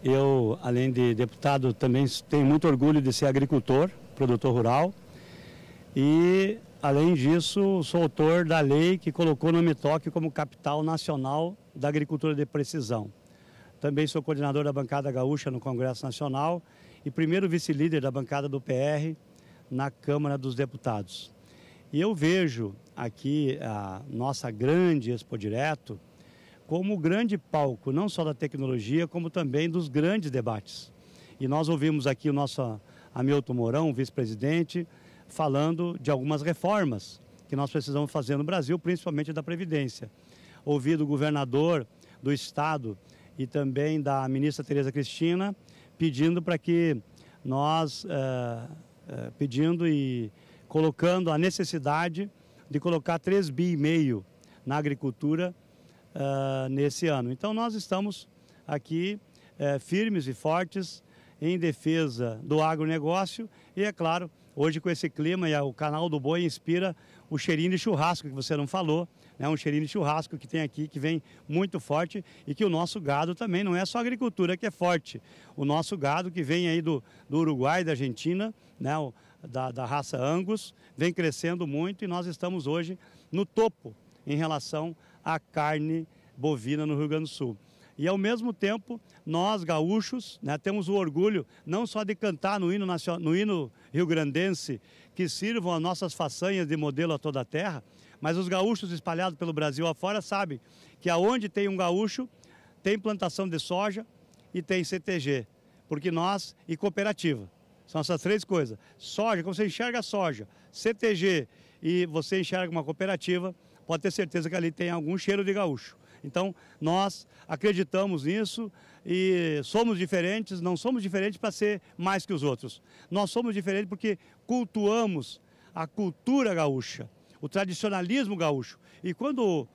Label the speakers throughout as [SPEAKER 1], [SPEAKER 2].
[SPEAKER 1] Eu, além de deputado, também tenho muito orgulho de ser agricultor, produtor rural e, além disso, sou autor da lei que colocou o Nome Toque como capital nacional da agricultura de precisão. Também sou coordenador da bancada gaúcha no Congresso Nacional e primeiro vice-líder da bancada do PR na Câmara dos Deputados. E eu vejo aqui a nossa grande Expo Direto como o grande palco, não só da tecnologia, como também dos grandes debates. E nós ouvimos aqui o nosso Hamilton Mourão, vice-presidente, falando de algumas reformas que nós precisamos fazer no Brasil, principalmente da Previdência. Ouvi do governador do Estado e também da ministra Tereza Cristina, pedindo para que nós, pedindo e colocando a necessidade de colocar 3,5 bi na agricultura nesse ano. Então nós estamos aqui firmes e fortes em defesa do agronegócio e, é claro, hoje com esse clima e o canal do Boi inspira o cheirinho de churrasco que você não falou, né? Um cheirinho de churrasco que tem aqui, que vem muito forte e que o nosso gado também, não é só a agricultura que é forte, o nosso gado que vem aí do Uruguai, da Argentina, né? Da raça Angus, vem crescendo muito e nós estamos hoje no topo em relação à carne bovina no Rio Grande do Sul. E ao mesmo tempo, nós gaúchos, né, temos o orgulho não só de cantar no hino rio-grandense, que sirvam as nossas façanhas de modelo a toda a terra, mas os gaúchos espalhados pelo Brasil afora sabem que aonde tem um gaúcho, tem plantação de soja e tem CTG, porque nós e cooperativa. São essas três coisas. Soja, quando você enxerga a soja, CTG e você enxerga uma cooperativa, pode ter certeza que ali tem algum cheiro de gaúcho. Então, nós acreditamos nisso e somos diferentes, não somos diferentes para ser mais que os outros. Nós somos diferentes porque cultuamos a cultura gaúcha, o tradicionalismo gaúcho. E quando o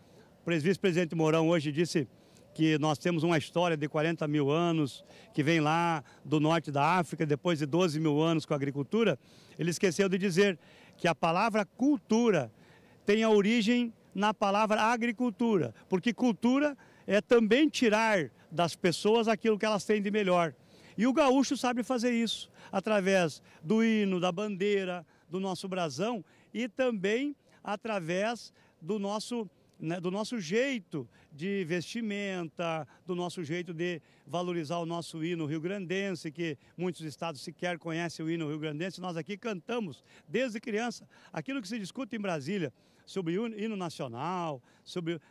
[SPEAKER 1] vice-presidente Mourão hoje disse que nós temos uma história de 40 mil anos, que vem lá do norte da África, depois de 12 mil anos com a agricultura, ele esqueceu de dizer que a palavra cultura tem a origem na palavra agricultura, porque cultura é também tirar das pessoas aquilo que elas têm de melhor. E o gaúcho sabe fazer isso, através do hino, da bandeira, do nosso brasão e também através do nosso jeito de vestimenta, do nosso jeito de valorizar o nosso hino rio-grandense, que muitos estados sequer conhecem o hino rio-grandense. Nós aqui cantamos desde criança aquilo que se discute em Brasília sobre o hino nacional,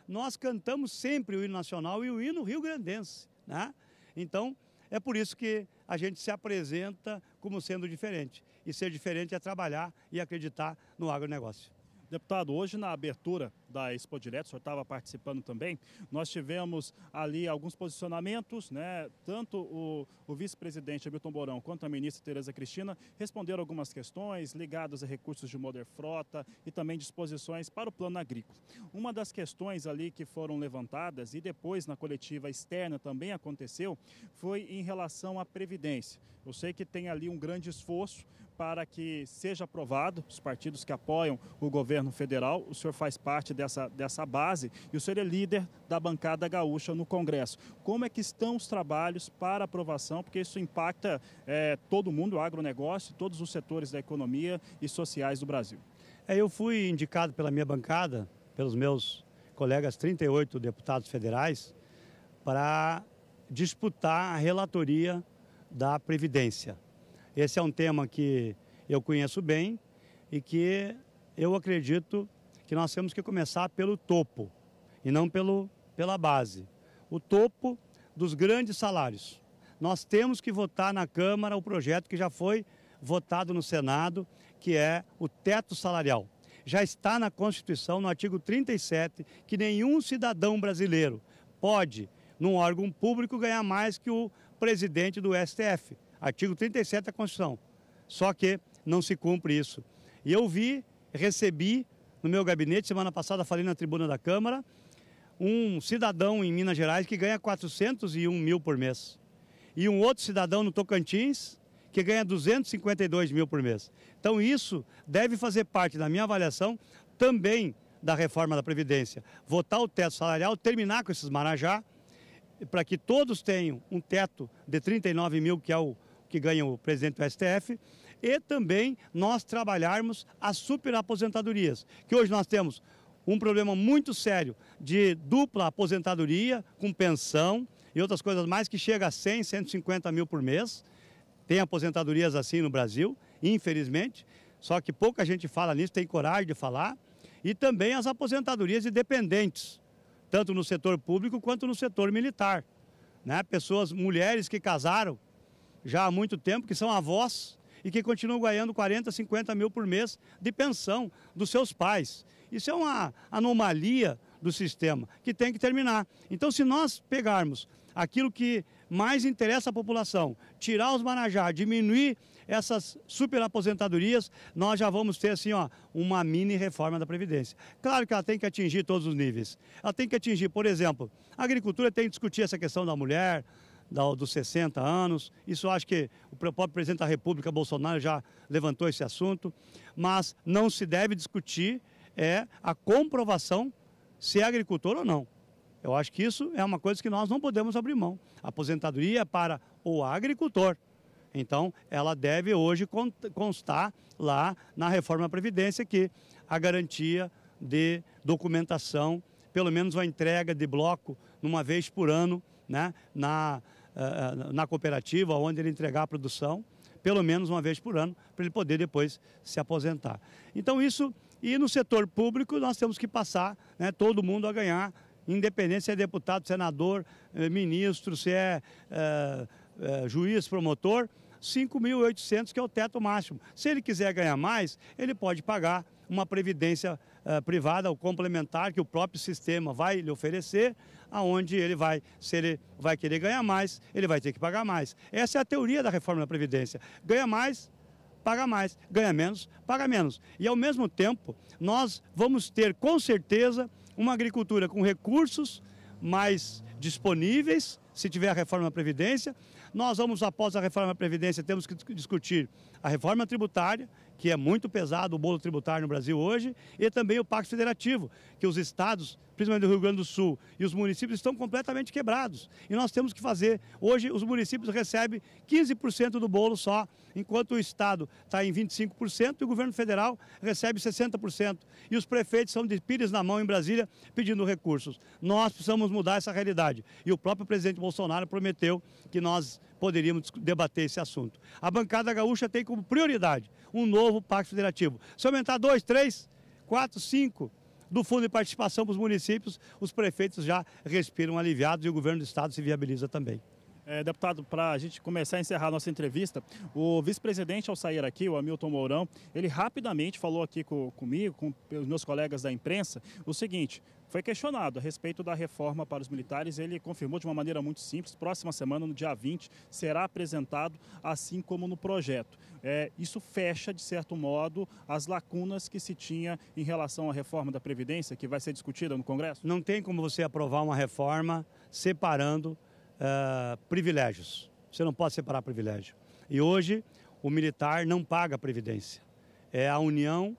[SPEAKER 1] nós cantamos sempre o hino nacional e o hino rio-grandense, né? Então, é por isso que a gente se apresenta como sendo diferente. E ser diferente é trabalhar e acreditar no agronegócio.
[SPEAKER 2] Deputado, hoje na abertura da Expo Direto, o senhor estava participando também, nós tivemos ali alguns posicionamentos, né? Tanto o vice-presidente Hamilton Mourão quanto a ministra Tereza Cristina responderam algumas questões ligadas a recursos de Moder Frota e também disposições para o plano agrícola. Uma das questões ali que foram levantadas e depois na coletiva externa também aconteceu, foi em relação à Previdência. Eu sei que tem ali um grande esforço para que seja aprovado, os partidos que apoiam o governo federal, o senhor faz parte dessa base e o senhor é líder da bancada gaúcha no Congresso. Como é que estão os trabalhos para aprovação? Porque isso impacta todo mundo, o agronegócio, todos os setores da economia e sociais do Brasil.
[SPEAKER 1] Eu fui indicado pela minha bancada, pelos meus colegas 38 deputados federais, para disputar a relatoria da Previdência. Esse é um tema que eu conheço bem e que eu acredito que nós temos que começar pelo topo e não pela base. O topo dos grandes salários. Nós temos que votar na Câmara o projeto que já foi votado no Senado, que é o teto salarial. Já está na Constituição, no artigo 37, que nenhum cidadão brasileiro pode, num órgão público, ganhar mais que o presidente do STF. Artigo 37 da Constituição. Só que não se cumpre isso. E eu recebi no meu gabinete, semana passada falei na tribuna da Câmara, um cidadão em Minas Gerais que ganha 401 mil por mês. E um outro cidadão no Tocantins que ganha 252 mil por mês. Então isso deve fazer parte da minha avaliação também da reforma da Previdência. Votar o teto salarial, terminar com esses marajá para que todos tenham um teto de 39 mil, que é o que ganha o presidente do STF, e também nós trabalharmos as superaposentadorias, que hoje nós temos um problema muito sério de dupla aposentadoria, com pensão e outras coisas mais, que chega a 100, 150 mil por mês. Tem aposentadorias assim no Brasil, infelizmente, só que pouca gente fala nisso, tem coragem de falar. E também as aposentadorias de dependentes, tanto no setor público quanto no setor militar, né? Pessoas, mulheres que casaram já há muito tempo, que são avós e que continuam ganhando 40, 50 mil por mês de pensão dos seus pais. Isso é uma anomalia do sistema que tem que terminar. Então, se nós pegarmos aquilo que mais interessa à população, tirar os Marajá, diminuir essas superaposentadorias, nós já vamos ter assim, ó, uma mini reforma da Previdência. Claro que ela tem que atingir todos os níveis. Ela tem que atingir, por exemplo, a agricultura tem que discutir essa questão da mulher, dos 60 anos. Isso eu acho que o próprio presidente da República, Bolsonaro, já levantou esse assunto. Mas não se deve discutir a comprovação se é agricultor ou não. Eu acho que isso é uma coisa que nós não podemos abrir mão. A aposentadoria é para o agricultor. Então, ela deve hoje constar lá na reforma da Previdência que a garantia de documentação, pelo menos uma entrega de bloco uma vez por ano, né, na cooperativa, onde ele entregar a produção, pelo menos uma vez por ano, para ele poder depois se aposentar. Então isso, e no setor público nós temos que passar, né, todo mundo a ganhar, independente se é deputado, senador, ministro, se é juiz, promotor, 5.800, que é o teto máximo. Se ele quiser ganhar mais, ele pode pagar uma previdência privada ou complementar que o próprio sistema vai lhe oferecer, aonde ele vai, se ele vai querer ganhar mais, ele vai ter que pagar mais. Essa é a teoria da reforma da Previdência. Ganha mais, paga mais. Ganha menos, paga menos. E ao mesmo tempo, nós vamos ter com certeza uma agricultura com recursos mais disponíveis, se tiver a reforma da Previdência. Nós vamos, após a reforma da Previdência, temos que discutir a reforma tributária, que é muito pesado o bolo tributário no Brasil hoje, e também o Pacto Federativo, que os estados, principalmente do Rio Grande do Sul, e os municípios estão completamente quebrados. E nós temos que fazer, hoje os municípios recebem 15% do bolo só, enquanto o estado está em 25% e o governo federal recebe 60%. E os prefeitos são de pires na mão em Brasília pedindo recursos. Nós precisamos mudar essa realidade. E o próprio presidente Bolsonaro prometeu que nós poderíamos debater esse assunto. A bancada gaúcha tem como prioridade um novo Pacto Federativo. Se aumentar 2, 3, 4, 5 do fundo de participação para os municípios, os prefeitos já respiram aliviados e o governo do estado se viabiliza também.
[SPEAKER 2] Deputado, para a gente começar a encerrar a nossa entrevista, o vice-presidente, ao sair aqui, o Hamilton Mourão, ele rapidamente falou aqui comigo, com os meus colegas da imprensa, o seguinte: foi questionado a respeito da reforma para os militares. Ele confirmou de uma maneira muito simples: próxima semana, no dia 20, será apresentado, assim como no projeto. Isso fecha, de certo modo, as lacunas que se tinha em relação à reforma da Previdência, que vai ser discutida no Congresso?
[SPEAKER 1] Não tem como você aprovar uma reforma separando privilégios. Você não pode separar privilégio. E hoje o militar não paga a Previdência. É a União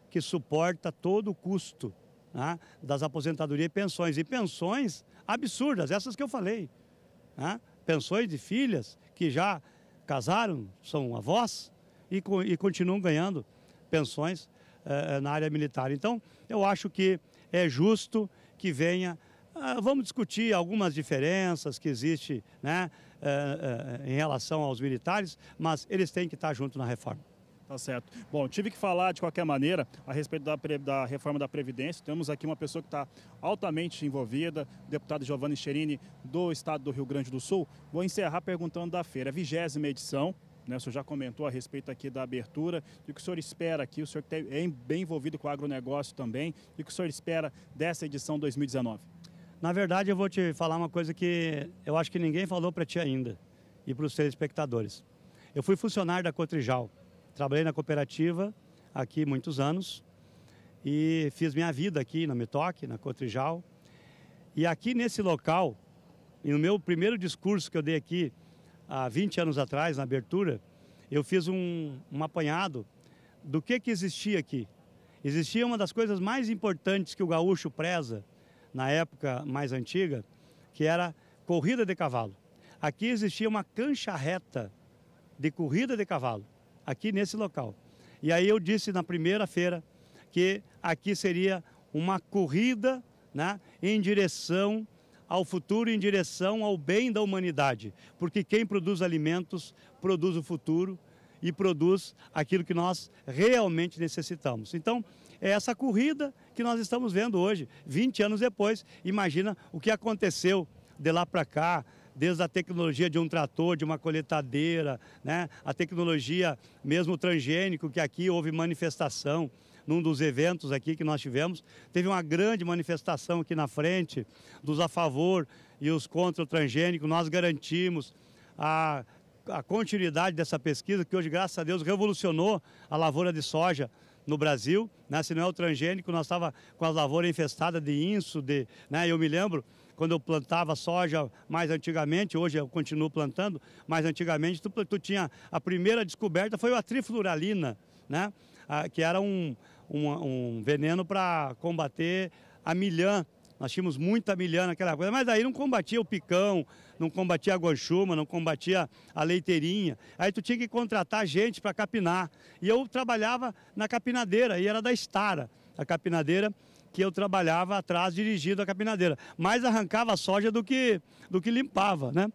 [SPEAKER 1] que suporta todo o custo, né, das aposentadorias e pensões. E pensões absurdas, essas que eu falei. Né? Pensões de filhas que já casaram, são avós e continuam ganhando pensões na área militar. Então, eu acho que é justo que venha. Vamos discutir algumas diferenças que existem, né, em relação aos militares, mas eles têm que estar juntos na reforma.
[SPEAKER 2] Tá certo. Bom, tive que falar de qualquer maneira a respeito da reforma da Previdência. Temos aqui uma pessoa que está altamente envolvida, o deputado Giovanni Cherini, do estado do Rio Grande do Sul. Vou encerrar perguntando da feira, 20ª edição. Né, o senhor já comentou a respeito aqui da abertura, e o que o senhor espera aqui, o senhor é bem envolvido com o agronegócio também, e o que o senhor espera dessa edição 2019?
[SPEAKER 1] Na verdade, eu vou te falar uma coisa que eu acho que ninguém falou para ti ainda e para os telespectadores. Eu fui funcionário da Cotrijal, trabalhei na cooperativa aqui muitos anos e fiz minha vida aqui na Metoc, na Cotrijal. E aqui nesse local, e no meu primeiro discurso que eu dei aqui há 20 anos atrás, na abertura, eu fiz um apanhado do que existia aqui. Existia uma das coisas mais importantes que o gaúcho preza na época mais antiga, que era corrida de cavalo. Aqui existia uma cancha reta de corrida de cavalo, aqui nesse local. E aí eu disse na primeira feira que aqui seria uma corrida, né, em direção ao futuro, em direção ao bem da humanidade. Porque quem produz alimentos, produz o futuro e produz aquilo que nós realmente necessitamos. Então, é essa corrida que nós estamos vendo hoje, 20 anos depois. Imagina o que aconteceu de lá para cá, desde a tecnologia de um trator, de uma coletadeira, né? A tecnologia mesmo transgênico, que aqui houve manifestação num dos eventos aqui que nós tivemos. Teve uma grande manifestação aqui na frente, dos a favor e os contra o transgênico. Nós garantimos a continuidade dessa pesquisa, que hoje, graças a Deus, revolucionou a lavoura de soja no Brasil, né? Se não é o transgênico, nós estávamos com as lavouras infestadas de inso, né? Eu me lembro, quando eu plantava soja mais antigamente, hoje eu continuo plantando, mas antigamente tu tinha, a primeira descoberta foi a trifluralina, né? Que era um veneno para combater a milhã. Nós tínhamos muita milhã naquela coisa, mas aí não combatia o picão, não combatia a guanchuma, não combatia a leiteirinha. Aí tu tinha que contratar gente para capinar. E eu trabalhava na capinadeira, e era da Stara, a capinadeira que eu trabalhava atrás, dirigindo a capinadeira. Mais arrancava a soja do que limpava, né?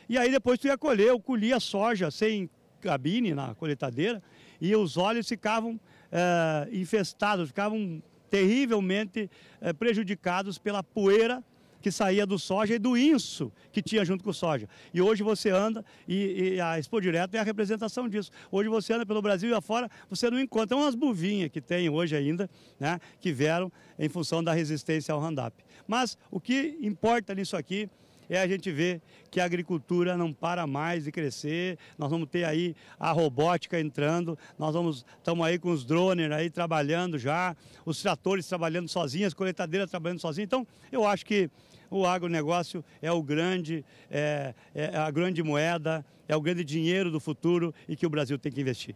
[SPEAKER 1] E aí depois tu ia colher, eu colhia a soja sem cabine na coletadeira, e os óleos ficavam infestados, ficavam terrivelmente prejudicados pela poeira que saía do soja e do inso que tinha junto com o soja. E hoje você anda, e a Expo Direto é a representação disso. Hoje você anda pelo Brasil e afora, você não encontra umas buvinhas que tem hoje ainda, né, que vieram em função da resistência ao Roundup. Mas o que importa nisso aqui é a gente ver que a agricultura não para mais de crescer. Nós vamos ter aí a robótica entrando, estamos aí com os drones aí trabalhando já, os tratores trabalhando sozinhos, as coletadeiras trabalhando sozinhas. Então, eu acho que o agronegócio é a grande moeda, é o grande dinheiro do futuro e que o Brasil tem que investir.